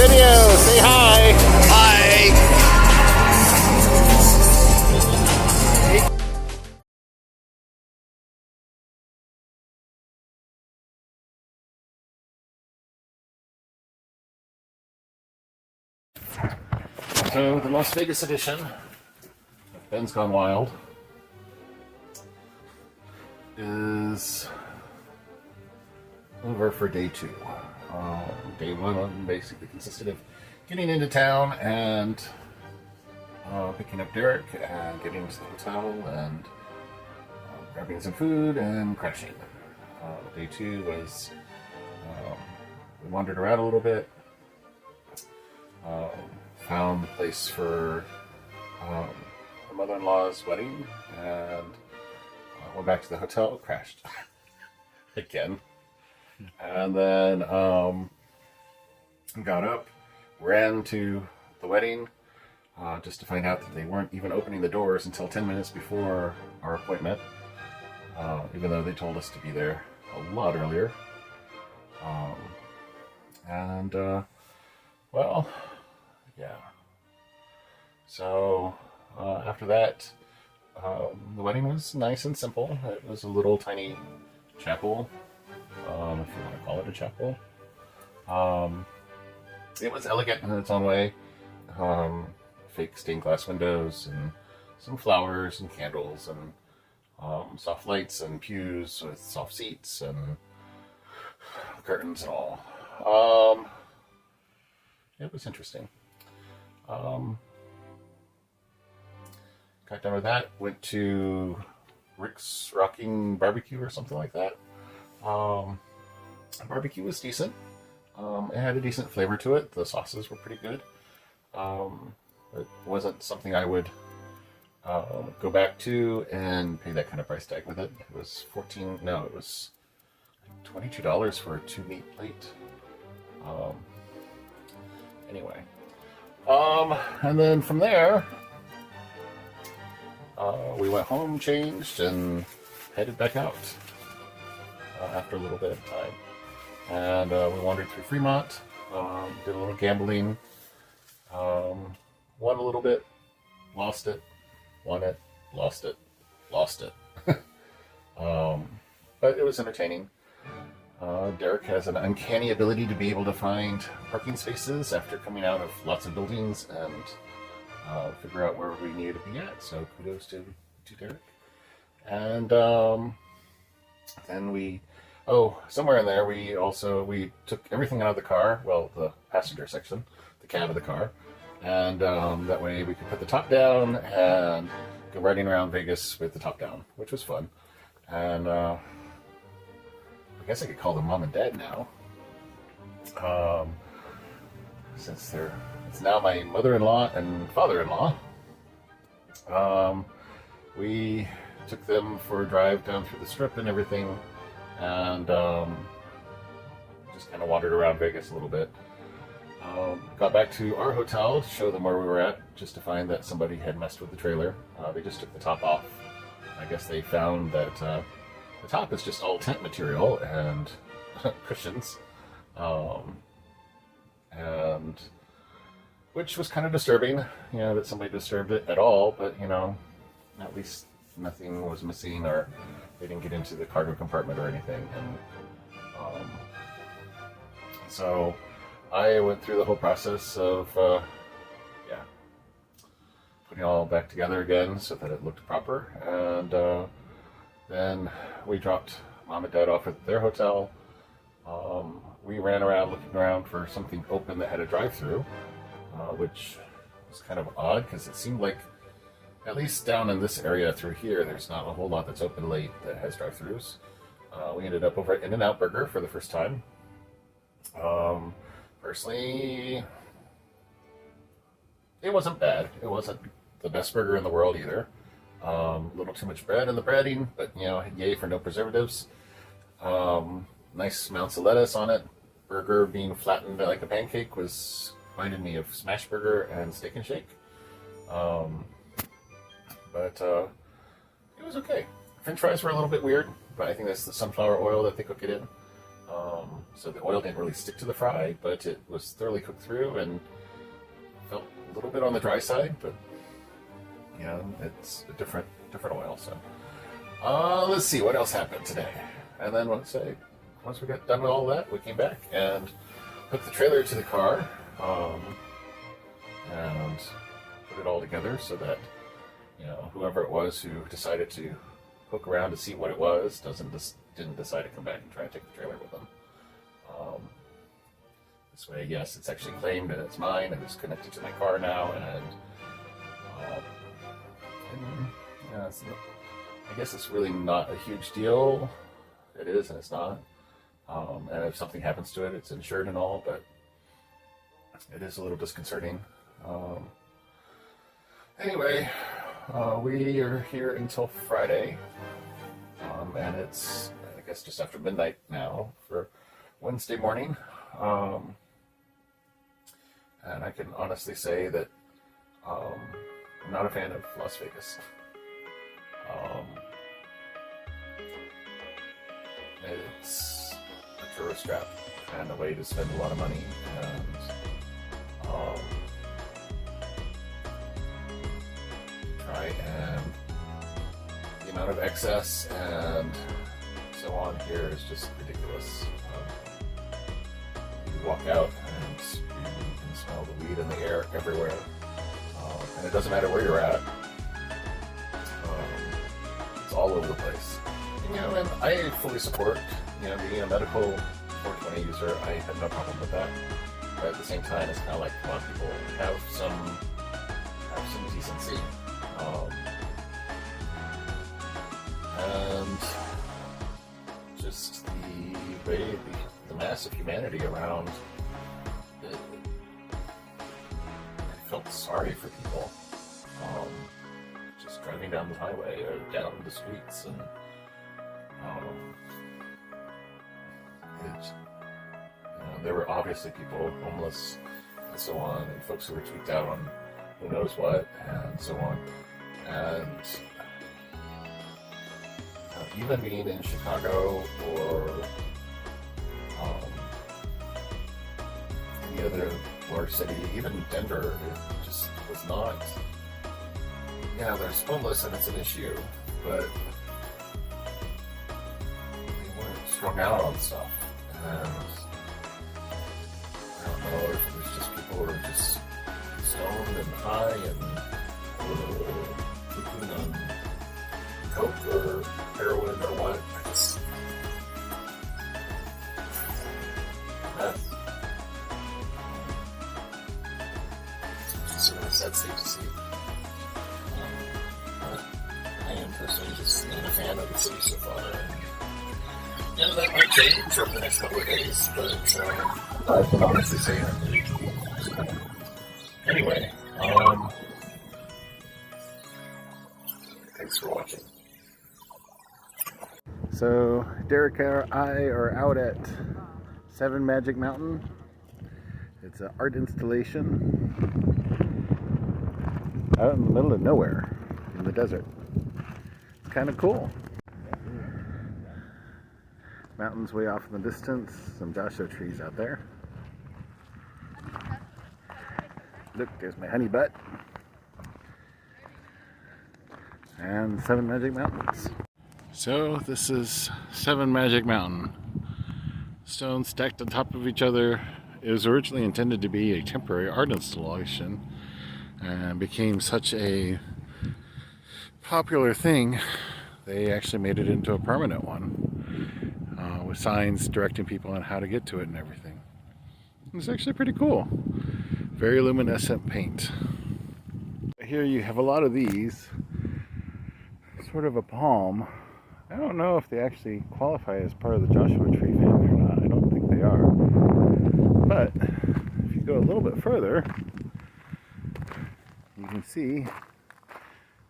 video. Say hi. Hi. So the Las Vegas edition of Ben's Gone Wild is over for day 2. Day 1 basically consisted of getting into town and picking up Derek and getting to the hotel and grabbing some food and crashing. Day 2 was we wandered around a little bit. Found the place for the mother-in-law's wedding and went back to the hotel, crashed again, and then got up, ran to the wedding just to find out that they weren't even opening the doors until 10 minutes before our appointment, even though they told us to be there a lot earlier. Well, yeah. So after that, the wedding was nice and simple. It was a little tiny chapel, if you want to call it a chapel. It was elegant in its own way. Fake stained glass windows and some flowers and candles and soft lights and pews with soft seats and curtains and all. It was interesting. Got done with that, went to Rick's Rocking Barbecue or something like that. Barbecue was decent. It had a decent flavor to it. The sauces were pretty good. It wasn't something I would go back to and pay that kind of price tag with it. It was it was $22 for a 2-meat plate. Anyway. And then from there, we went home, changed, and headed back out after a little bit of time. And we wandered through Fremont, did a little gambling, won a little bit, lost it, won it, lost it, lost it. But it was entertaining. Derek has an uncanny ability to be able to find parking spaces after coming out of lots of buildings and figure out where we needed to be at. So kudos to Derek. And then somewhere in there we took everything out of the car, well, the passenger section, the cab of the car, and that way we could put the top down and go riding around Vegas with the top down, which was fun. And I guess I could call them mom and dad now, since it's now my mother-in-law and father-in-law. We took them for a drive down through the Strip and everything, and just kind of wandered around Vegas a little bit. Got back to our hotel to show them where we were at, just to find that somebody had messed with the trailer. They just took the top off. I guess they found that the top is just all tent material and cushions, and which was kind of disturbing, that somebody disturbed it at all. But at least nothing was missing, or they didn't get into the cargo compartment or anything. And so I went through the whole process of putting it all back together again so that it looked proper, and then we dropped mom and dad off at their hotel. We ran around looking around for something open that had a drive-through, which was kind of odd because it seemed like, at least down in this area through here, there's not a whole lot that's open late that has drive-throughs. We ended up over at In-N-Out Burger for the first time. Personally, it wasn't bad. It wasn't the best burger in the world either. A little too much bread in the breading, but yay for no preservatives. Nice amounts of lettuce on it. Burger being flattened like a pancake reminded me of Smash Burger and Steak and Shake. But it was okay. French fries were a little bit weird, but I think that's the sunflower oil that they cook it in. So the oil didn't really stick to the fry, but it was thoroughly cooked through and felt a little bit on the dry side, but you know, it's a different oil. So let's see what else happened today. And then once we got done with all that, we came back and hooked the trailer to the car, and put it all together so that, you know, whoever it was who decided to hook around to see what it was didn't decide to come back and try and take the trailer with them. This way, yes, it's actually claimed and it's mine and it's connected to my car now, and yeah, I guess it's really not a huge deal. It is and it's not. And if something happens to it, it's insured and all, but it is a little disconcerting. Anyway, we are here until Friday, and it's, I guess, just after midnight now for Wednesday morning. And I can honestly say that I'm not a fan of Las Vegas. It's a tourist trap and a way to spend a lot of money, and try and the amount of excess and so on here is just ridiculous. You walk out and you can smell the weed in the air everywhere, and it doesn't matter where you're at. It's all over the place. You know, and I fully support, you know, being a medical 420 user. I have no problem with that. But at the same time, it's kind of like, come on, people, have some decency. And just the way the mass of humanity around it, I felt sorry for people. Just driving down the highway or down the streets, and there were obviously people homeless and so on, and folks who were tweaked out on who knows what and so on. And even being in Chicago or any other large city, even Denver, it just was not. Yeah, there's homeless and it's an issue, but they weren't strung out on stuff. And I don't know if it was just people who were just stoned and high and looking on coke or heroin or what. I just it's sort of a sad state to see. I am personally just not a fan of the city so far. Yeah, that might change over the next couple of days, but I can honestly say that. Anyway, thanks for watching. So Derek and I are out at 7 Magic Mountain. It's an art installation out in the middle of nowhere in the desert. It's kind of cool. Mountains way off in the distance, some Joshua trees out there. Look, there's my honey butt. And 7 Magic Mountains. So this is 7 Magic Mountain. Stones stacked on top of each other. It was originally intended to be a temporary art installation and became such a popular thing, they actually made it into a permanent one with signs directing people on how to get to it and everything. It's actually pretty cool. Very luminescent paint. Here you have a lot of these. Sort of a palm. I don't know if they actually qualify as part of the Joshua tree family or not. I don't think they are. But if you go a little bit further, you can see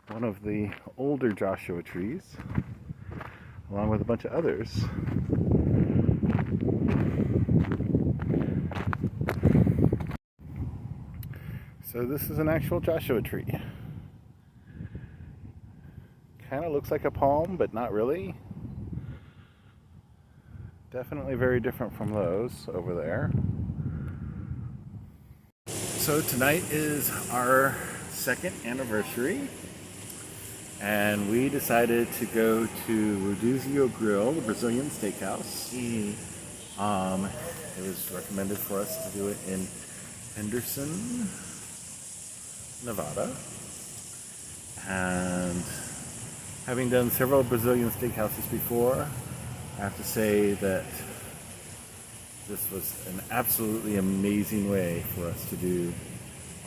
one of the older Joshua trees, along with a bunch of others. So this is an actual Joshua tree. Kind of looks like a palm, but not really. Definitely very different from those over there. So tonight is our second anniversary, and we decided to go to Rodizio Grill, the Brazilian steakhouse. It was recommended for us to do it in Henderson, Nevada. And having done several Brazilian steakhouses before, I have to say that this was an absolutely amazing way for us to do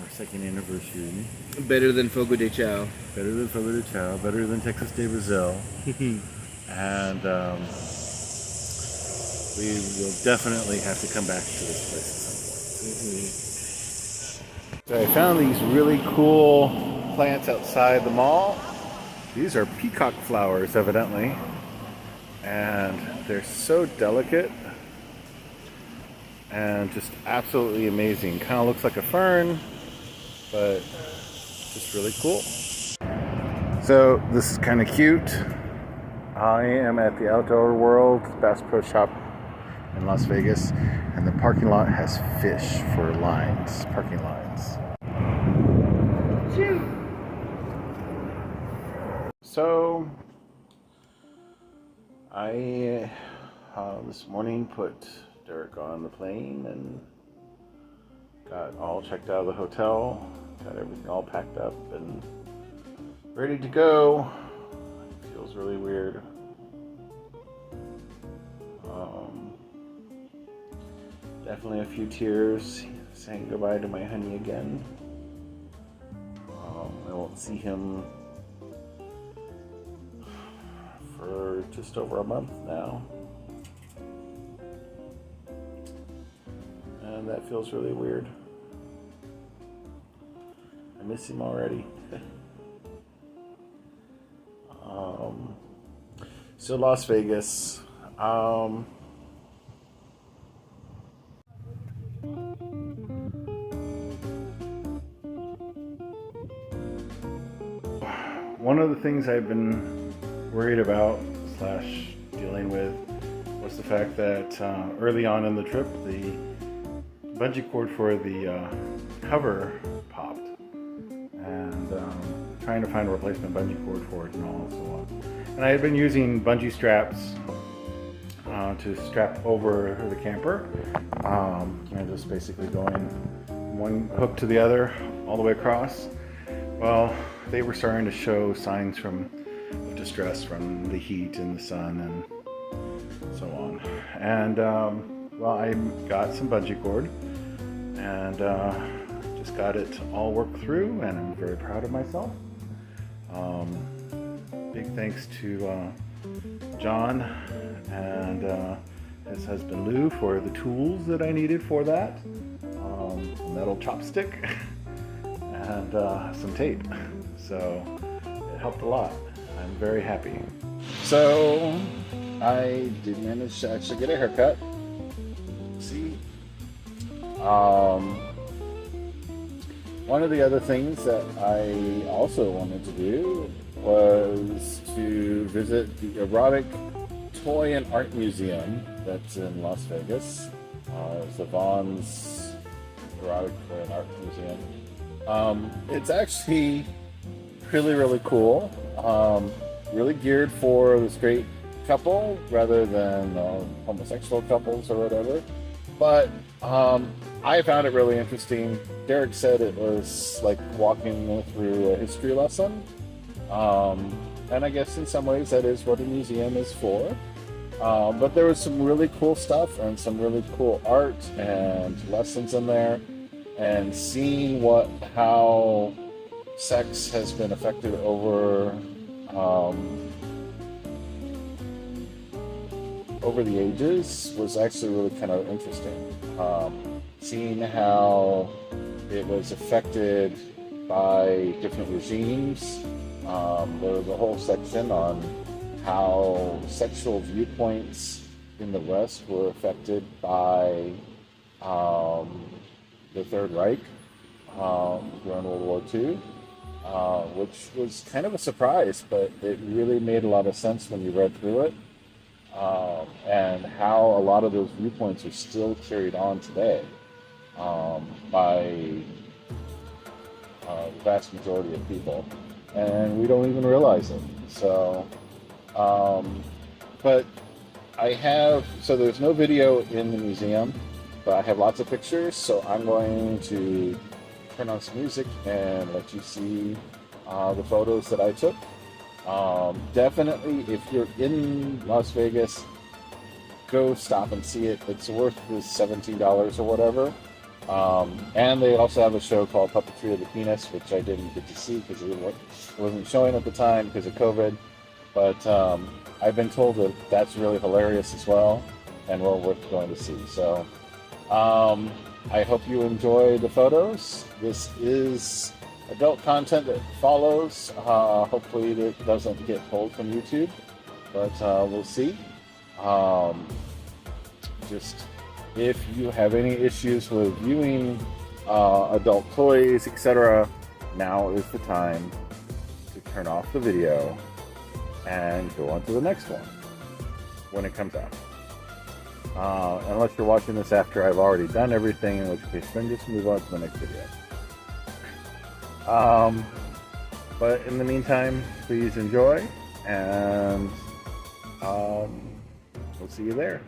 our second anniversary. Better than Fogo de Chao. Better than Fogo de Chao, better than Texas de Brazil. And we will definitely have to come back to this place at some point. So I found these really cool plants outside the mall. These are peacock flowers, evidently. And they're so delicate and just absolutely amazing. Kind of looks like a fern, but just really cool. So this is kind of cute. I am at the Outdoor World Bass Pro Shop in Las Vegas, and the parking lot has fish for lines, parking lines. So I this morning put Derek on the plane and got all checked out of the hotel, got everything all packed up and ready to go. It feels really weird. Definitely a few tears saying goodbye to my honey again. I won't see him for just over a month now. And that feels really weird. I miss him already. So Las Vegas. One of the things I've been worried about / dealing with was the fact that early on in the trip, the bungee cord for the cover popped, and trying to find a replacement bungee cord for it and all so on. And I had been using bungee straps to strap over the camper, and just basically going one hook to the other all the way across. Well, they were starting to show signs of distress from the heat and the sun and so on. And well, I got some bungee cord and just got it all worked through, and I'm very proud of myself. Big thanks to John and his husband Lou for the tools that I needed for that. A metal chopstick and some tape. So it helped a lot. I'm very happy. So I did manage to actually get a haircut. See? One of the other things that I also wanted to do was to visit the Erotic Toy and Art Museum that's in Las Vegas. It's the Vaughn's Erotic Toy and Art Museum. It's actually really, really cool. Really geared for the straight couple rather than homosexual couples or whatever. But I found it really interesting. Derek said it was like walking through a history lesson. And I guess in some ways that is what a museum is for. But there was some really cool stuff and some really cool art and lessons in there. And seeing how sex has been affected over the ages was actually really kind of interesting. Seeing how it was affected by different regimes. There was a whole section on how sexual viewpoints in the West were affected by the Third Reich during World War II, which was kind of a surprise, but it really made a lot of sense when you read through it. and how a lot of those viewpoints are still carried on today by the vast majority of people, and we don't even realize it. So, but so there's no video in the museum, but I have lots of pictures, so I'm going to turn on some music and let you see the photos that I took. Definitely, if you're in Las Vegas, go stop and see it. It's worth the $17 or whatever. And they also have a show called Puppetry of the Penis, which I didn't get to see because it wasn't showing at the time because of COVID. But I've been told that that's really hilarious as well, and well worth going to see. So I hope you enjoy the photos. This is adult content that follows. Hopefully it doesn't get pulled from YouTube, but we'll see. Just if you have any issues with viewing adult toys, etc., now is the time to turn off the video and go on to the next one when it comes out. Unless you're watching this after I've already done everything, in which case then just move on to the next video. But in the meantime, please enjoy, and we'll see you there.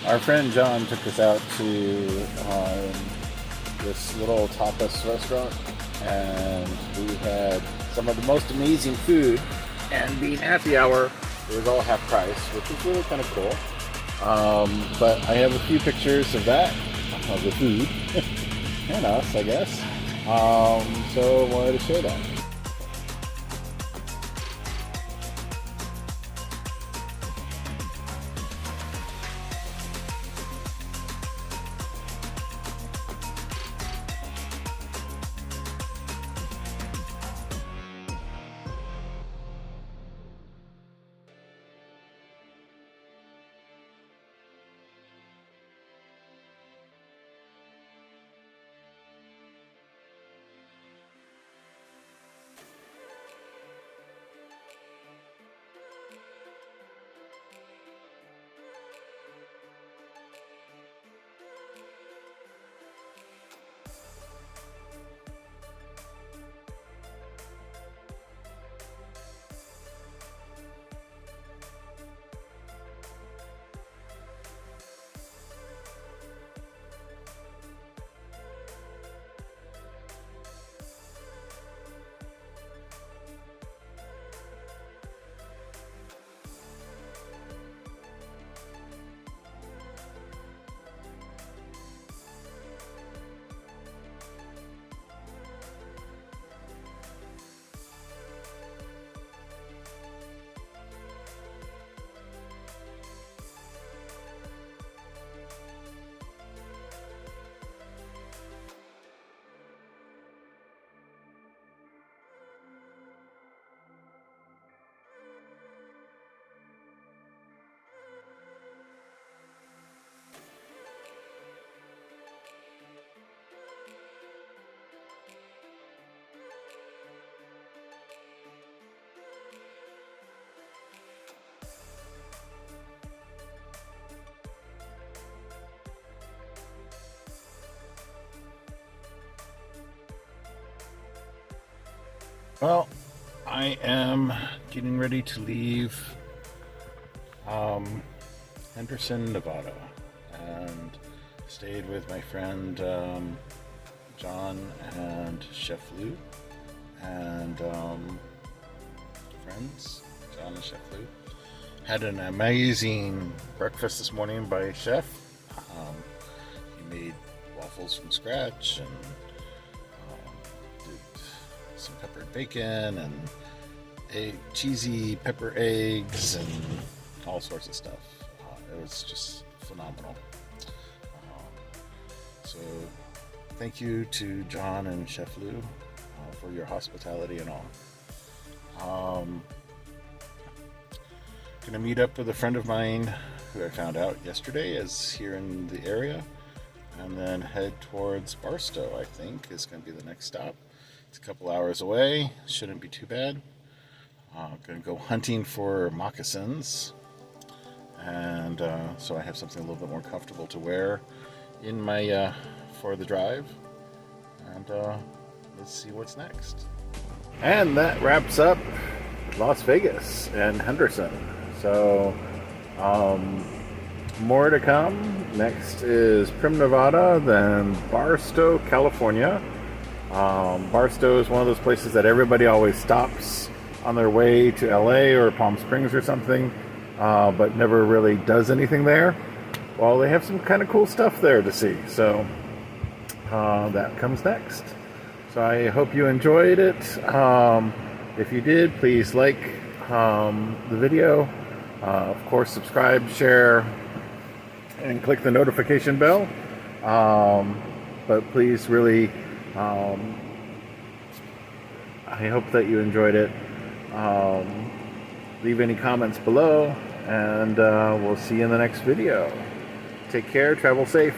Our friend John took us out to this little tapas restaurant, and we had some of the most amazing food, and being happy hour, it was all half price, which was really kind of cool. But I have a few pictures of that, of the food, and us, I guess. So I wanted to share that. Well, I am getting ready to leave Henderson, Nevada, and stayed with my friend John and Chef Lou, and friends, John and Chef Lou. Had an amazing breakfast this morning by Chef. He made waffles from scratch and did some peppered bacon and cheesy pepper eggs and all sorts of stuff. It was just phenomenal. So thank you to John and Chef Lou for your hospitality and all. Gonna meet up with a friend of mine who I found out yesterday is here in the area, and then head towards Barstow. I think is going to be the next stop. It's a couple hours away, shouldn't be too bad. Gonna go hunting for moccasins, and so I have something a little bit more comfortable to wear in my for the drive, and let's see what's next. And that wraps up Las Vegas and Henderson. So more to come. Next is Prim, Nevada, then Barstow, California. Barstow is one of those places that everybody always stops on their way to LA or Palm Springs or something, but never really does anything there. Well, they have some kind of cool stuff there to see, so that comes next. So I hope you enjoyed it. If you did, please like the video. Of course, subscribe, share, and click the notification bell. But please really, I hope that you enjoyed it. Leave any comments below, and we'll see you in the next video. Take care, travel safe.